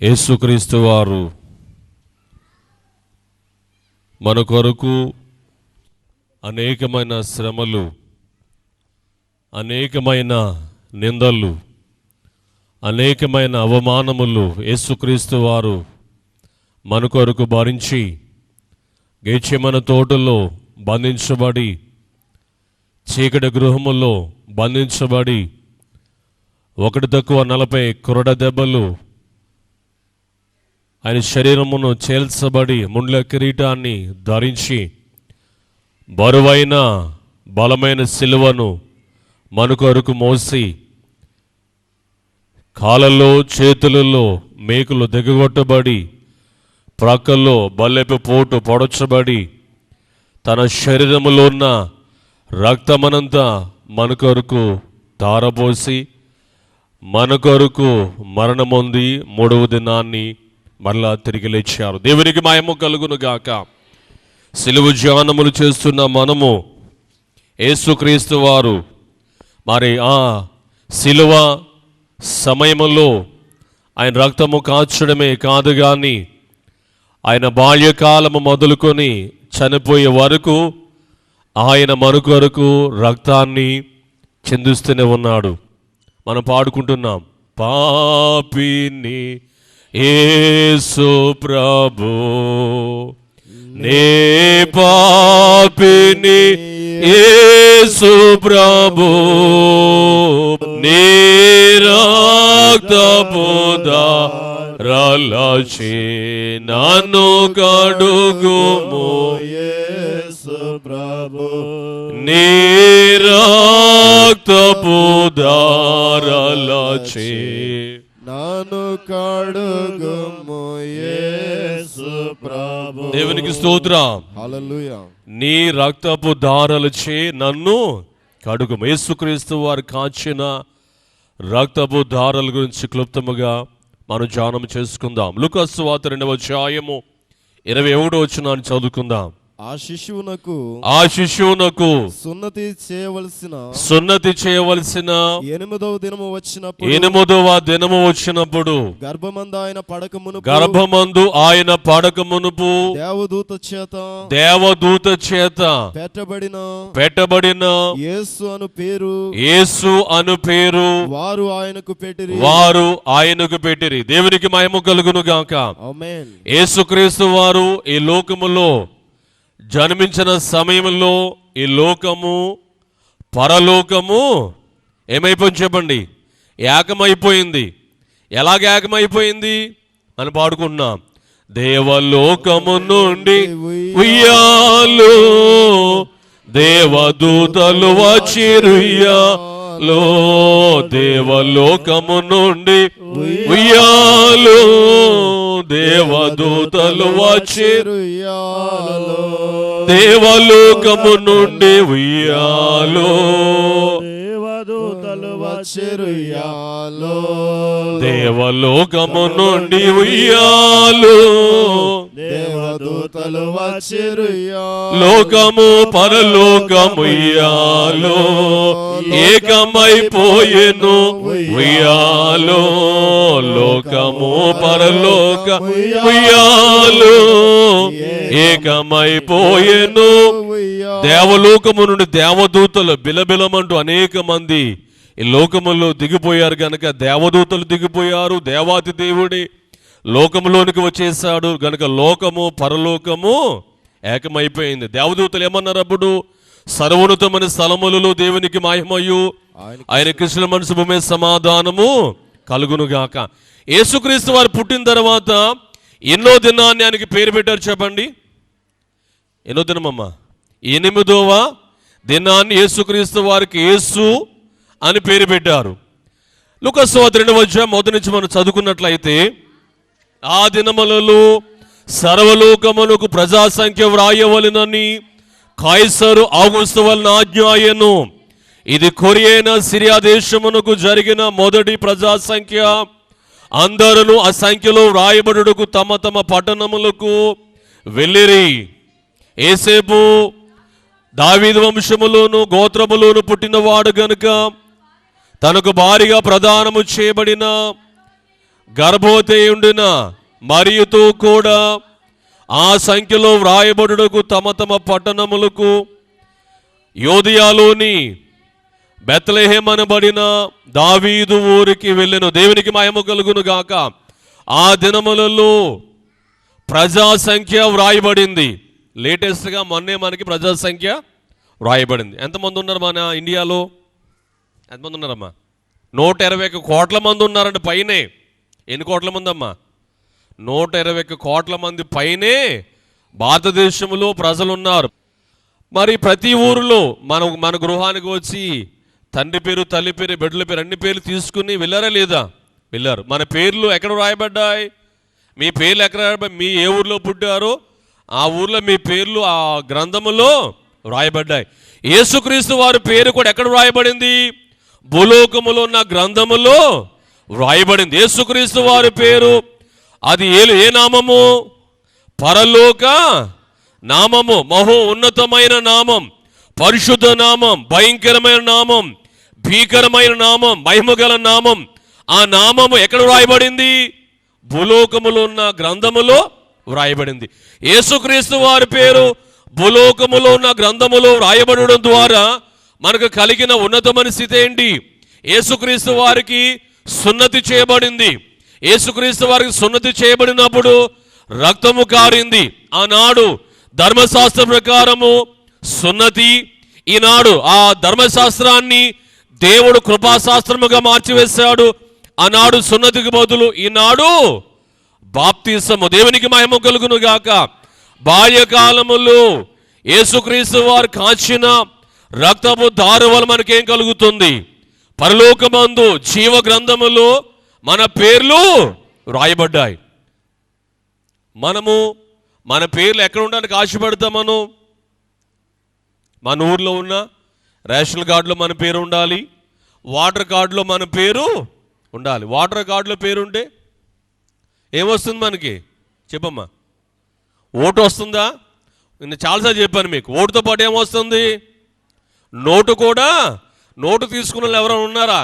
యేసుక్రీస్తు వారు మన కొరకు అనేకమైన శ్రమలు, అనేకమైన నిందలు, అనేకమైన అవమానములు యేసుక్రీస్తు వారు మన కొరకు భరించి గెత్సేమనే తోటలో బంధించబడి, చీకటి గృహములో బంధించబడి, 1-40 కొరడ దెబ్బలు ఆయన శరీరమును చేల్చబడి, ముండ్ల కిరీటాన్ని ధరించి, బరువైన బలమైన సిలువను మన కొరకు మోసి, కాళ్ళలో చేతులలో మేకులు దిగగొట్టబడి, ప్రక్కల్లో బల్లెపు పోటు పొడచబడి, తన శరీరములో ఉన్న రక్తమనంతా మన కొరకు ధారపోసి, మన కొరకు మరణమొంది 3వ దినాన్ని మరలా తిరిగి లేచారు. దేవునికి మహిమ కలుగును గాక. సిలువ ధ్యానములు చేస్తున్న మనము యేసుక్రీస్తు వారు మరి ఆ సిలువ సమయములో ఆయన రక్తము కాచడమే కాదు కానీ, ఆయన బాల్యకాలము మొదలుకొని చనిపోయే వరకు ఆయన మన కొరకు రక్తాన్ని చిందిస్తూనే ఉన్నాడు. మనం పాడుకుంటున్నాం, పాపిని యేసు ప్రభు, నే పాపిని యేసు ప్రభు, నీ రక్తపు ధారలచే నన్ను కడుగుము యేసు ప్రభు, నీ రక్తపు ధారలచే నన్ను కడుగుము యేసు ప్రభు. దేవునికి స్తోత్రం, హల్లెలూయా. నీ రక్తపు ధారలచే నన్ను కడుగుము. యేసుక్రీస్తు వారు కాచిన రక్తపు ధారల గురించి క్లుప్తముగా మనం ధ్యానం చేసుకుందాం. లూకా సువార్త 2వ అధ్యాయము 21వ వచనాన్ని చదువుకుందాం. ఆ శిశువునకు సున్నతి చేయవలసిన 8వ దినము వచ్చినప్పుడు గర్భమందు ఆయన పడకమునుపు దేవదూత చేత పెట్టబడిన యేసు అను పేరు వారు ఆయనకు పెట్టిరి. దేవునికి మహిమ కలుగును గాక. ఆమేన్. యేసుక్రీస్తు వారు ఈ లోకములో జన్మించిన సమయంలో ఈ లోకము పరలోకము ఏమైపోయింది చెప్పండి? ఏకమైపోయింది. ఎలాగ ఏకమైపోయింది అని పాడుకుంటున్నాం. దేవలోకము నుండి ఉయ్యాలు దేవదూతలు వచ్చిరుయ్యాలో, దేవలోకము నుండి ఉయ్యాలు దేవదూతలు వచ్చిరుయ్యాలో, దేవలోకము నుండి ఉయ్యాలో దేవదూతలు వచ్చిరుయ్యాలో, దేవలోకము నుండి ఉయ్యాలో దేవదూతలు వచ్చిరుయ్యాలో, లోకము పరలోకము ఉయ్యాలో ఏకమైపోయెను ఉయ్యాలో, లోకము పరలోక ఉయ్యాలో ఏకమైపోయెను. దేవలోకము నుండి దేవదూతలు బిలబిలమంటూ అనేక మంది ఈ లోకములో దిగిపోయారు గనక దేవదూతలు దిగిపోయారు. దేవాతి దేవుడి లోకములోనికి వచ్చేసాడు గనక లోకము పరలోకము ఏకమైపోయింది. దేవదూతలు ఏమన్నారు అప్పుడు? సర్వోన్నతమైన స్థలములలో దేవునికి మహిమయు, ఆయన కృష్ణ మనసు భూమి సమాధానము కలుగునుగాక. యేసుక్రీస్తు వారు పుట్టిన తర్వాత ఎన్నో దినాన్ని ఆయనకి పేరు పెట్టారు చెప్పండి? ఎన్నో దినమమ్మా? 8వ దినాన్ని యేసుక్రీస్తు వారికి యేసు అని పేరు పెట్టారు. లూకా సువార్త 2వ అధ్యాయం మొదటి నుంచి మనం చదువుకున్నట్లయితే, ఆ దినములలో సర్వలోకమునకు ప్రజాసంఖ్య వ్రాయవలెనని కైసరు ఆగుస్తు వలన ఆజ్ఞాయను. ఇది కొరియైన సిరియా దేశమునకు జరిగిన మొదటి ప్రజాసంఖ్య. అందరూ ఆ సంఖ్యలో వ్రాయబడుటకు తమ తమ పట్టణములకు వెళ్ళిరి. యేసేపు దావీదు వంశములోను గోత్రములోను పుట్టినవాడు గనుక తనకు భారీగా ప్రదానము చేయబడిన గర్భవతి ఉండిన మరియుతో కూడా ఆ సంఖ్యలో వ్రాయబడుటకు తమ తమ పట్టణములకు యోదియాలోని బెత్లెహేమ్ అనబడిన దావీదు ఊరికి వెళ్ళెను. దేవునికి మహిమ కలుగును గాక. ఆ దినములలో ప్రజా సంఖ్య వ్రాయబడింది. లేటెస్ట్గా మొన్నే మనకి ప్రజా సంఖ్య వ్రాయబడింది. ఎంతమంది ఉన్నారు మన ఇండియాలో? ఎంతమంది ఉన్నారమ్మా? 121 కోట్ల మంది ఉన్నారండి పైనే. ఎన్ని కోట్ల మంది అమ్మా? 121 కోట్ల మంది పైనే భారతదేశంలో ప్రజలు ఉన్నారు. మరి ప్రతి ఊరిలో మన గృహానికి వచ్చి తండ్రి పేరు, తల్లి పేరు, బిడ్డల పేరు అన్ని పేర్లు తీసుకుని వెళ్ళారా లేదా? వెళ్ళారు. మన పేర్లు ఎక్కడ రాయబడ్డాయి? మీ పేర్లు ఎక్కడ రాయబడ్డాయి? మీ ఏ ఊర్లో పుట్టారో ఆ ఊర్లో మీ పేర్లు ఆ గ్రంథములో రాయబడ్డాయి. యేసుక్రీస్తు వారి పేరు కూడా ఎక్కడ రాయబడింది? భూలోకములో ఉన్న గ్రంథములో రాయబడింది. యేసుక్రీస్తు వారి పేరు అది ఏ నామము? పరలోక నామము, మహో ఉన్నతమైన నామం, పరిశుద్ధ నామం, భయంకరమైన నామం, భీకరమైన నామం, మహిమగల నామం. ఆ నామము ఎక్కడ వ్రాయబడింది? భూలోకములో ఉన్న గ్రంథములో వ్రాయబడింది. యేసుక్రీస్తు వారి పేరు భూలోకములో ఉన్న గ్రంథములో వ్రాయబడడం ద్వారా మనకు కలిగిన ఉన్నతమైన స్థితి ఏంటి? యేసుక్రీస్తు వారికి సున్నతి చేయబడింది. యేసుక్రీస్తు వారికి సున్నతి చేయబడినప్పుడు రక్తము కారింది. ఆనాడు ధర్మశాస్త్ర ప్రకారము సున్నతి, ఈనాడు ఆ ధర్మశాస్త్రాన్ని దేవుడు కృపాశాస్త్రముగా మార్చివేశాడు. ఆనాడు సున్నతికి బదులు ఈనాడు బాప్తిసము. దేవునికి మహిమ కలుగును గాక. బాల్యకాలములో యేసుక్రీస్తు వారు కాచిన రక్తపు దారు వల్ల మనకేం కలుగుతుంది? పరలోకమందు జీవ గ్రంథములో మన పేర్లు రాయబడ్డాయి. మన పేర్లు ఎక్కడ ఉండడానికి ఆశపడతాం? మన ఊర్లో ఉన్న రేషన్ కార్డులో మన పేరు ఉండాలి, వాటర్ కార్డులో మన పేరు ఉండాలి. వాటర్ కార్డులో పేరుంటే ఏమొస్తుంది మనకి? చెప్పమ్మా. ఓటు వస్తుందా? నేను చాలాసార్లు చెప్పాను మీకు. ఓటుతో పాటు ఏమొస్తుంది? నోటు కూడా. నోటు తీసుకున్న వాళ్ళు ఎవరైనా ఉన్నారా?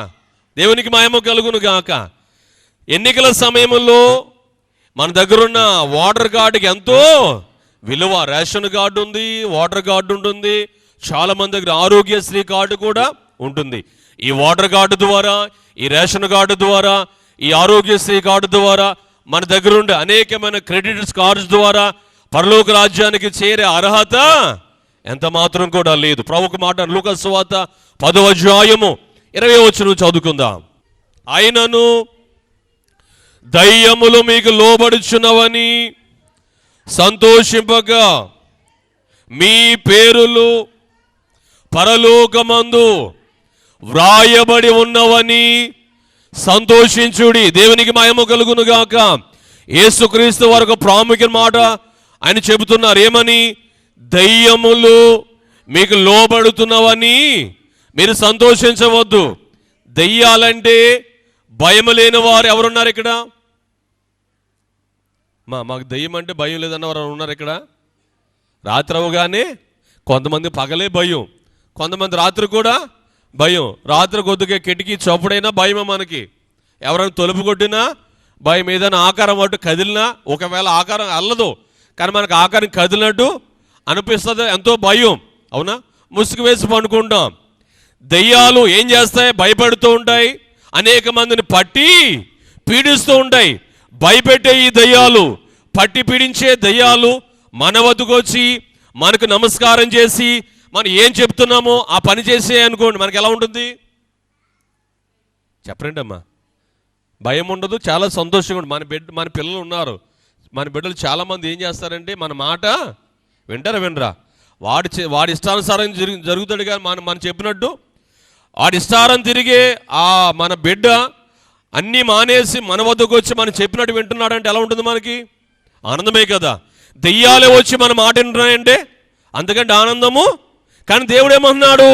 దేవునికి మహిమ కలుగును గాక. ఎన్నికల సమయంలో మన దగ్గరున్న వాటర్ కార్డుకి ఎంతో విలువ. రేషన్ కార్డు ఉంది, వాటర్ కార్డు ఉంటుంది, చాలా మంది దగ్గర ఆరోగ్యశ్రీ కార్డు కూడా ఉంటుంది. ఈ వాటర్ కార్డు ద్వారా, ఈ రేషన్ కార్డు ద్వారా, ఈ ఆరోగ్యశ్రీ కార్డు ద్వారా మన దగ్గర ఉండే అనేకమైన క్రెడిట్స్ కార్డ్స్ ద్వారా పరలోక రాజ్యానికి చేరే అర్హత ఎంత మాత్రం కూడా లేదు. ప్రభువుకు మాట లూకా సువార్త 10వ అధ్యాయము 20వ వచనం చదువుకుందాం. ఆయనను దయ్యములు మీకు లోబడుచున్నవని సంతోషింపగా మీ పేరులు పరలోకమందు వ్రాయబడి ఉన్నవని సంతోషించుడి. దేవునికి మహిమ కలుగును గాక. యేసుక్రీస్తు వారికి ప్రాముఖ్య మాట ఆయన చెబుతున్నారు. ఏమని? దయ్యములు మీకు లోబడుతున్నవని మీరు సంతోషించవద్దు. దయ్యాలంటే భయం లేని వారు ఎవరున్నారు ఇక్కడ? మాకు దయ్యం అంటే భయం లేదన్న వారు ఉన్నారు ఇక్కడ? రాత్రి అవగానే కొంతమంది పగలే భయం, కొంతమంది రాత్రి కూడా భయం. రాత్రి కొద్దిగా కిటికీ చప్పుడైనా భయమే మనకి. ఎవరైనా తలుపు కొట్టినా భయం. ఏదైనా ఆకారం అటు కదిలినా, ఒకవేళ ఆకారం అల్లదు కానీ మనకు ఆకారం కదిలినట్టు అనిపిస్తుంది, ఎంతో భయం. అవునా? ముసుగు వేసి పండుకుంటాం. దయ్యాలు ఏం చేస్తాయి? భయపడుతూ ఉంటాయి, అనేక మందిని పట్టి పీడిస్తూ ఉంటాయి. భయపెట్టే ఈ దయ్యాలు, పట్టి పీడించే దయ్యాలు మన వద్దకు వచ్చి మనకు నమస్కారం చేసి మనం ఏం చెప్తున్నామో ఆ పని చేసే అనుకోండి, మనకి ఎలా ఉంటుంది? చెప్పరండి అమ్మా. భయం ఉండదు, చాలా సంతోషంగా ఉంటుంది. మన పిల్లలు ఉన్నారు, మన బిడ్డలు చాలామంది ఏం చేస్తారంటే మన మాట వినరా? వాడి ఇష్టానుసారం జరుగుతాడు కానీ మనం చెప్పినట్టు వాడి ఇష్టారం తిరిగే ఆ మన బిడ్డ అన్నీ మానేసి మన వద్దకు వచ్చి మనం చెప్పినట్టు వింటున్నాడంటే ఎలా ఉంటుంది? మనకి ఆనందమే కదా. దెయ్యాలే వచ్చి మన మాట వింటున్నాయంటే అంతకంటే ఆనందము. కానీ దేవుడు ఏమన్నాడు?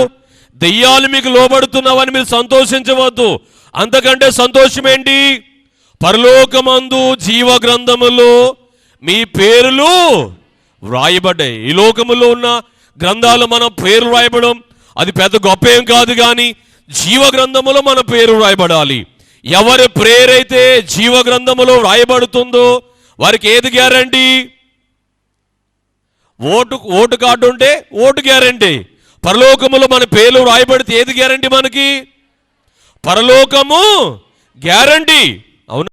దెయ్యాలు మీకు లోబడుతున్నావని మీరు సంతోషించవద్దు. అంతకంటే సంతోషం ఏంటి? పరలోకమందు జీవ గ్రంథములో మీ పేర్లు వ్రాయబడ్డాయి. ఈ లోకములో ఉన్న గ్రంథాలు మన పేరు వ్రాయబడం అది పెద్ద గొప్ప ఏం కాదు, కానీ జీవ గ్రంథములో మన పేరు వ్రాయబడాలి. ఎవరి ప్రేరైతే జీవ గ్రంథములో వ్రాయబడుతుందో వారికి ఏది గ్యారంటీ? ఓటు కార్డు ఉంటే ఓటు గ్యారంటీ. పరలోకములో మన పేర్లు వ్రాయబడితే ఏది గ్యారంటీ? మనకి పరలోకము గ్యారంటీ. అవును.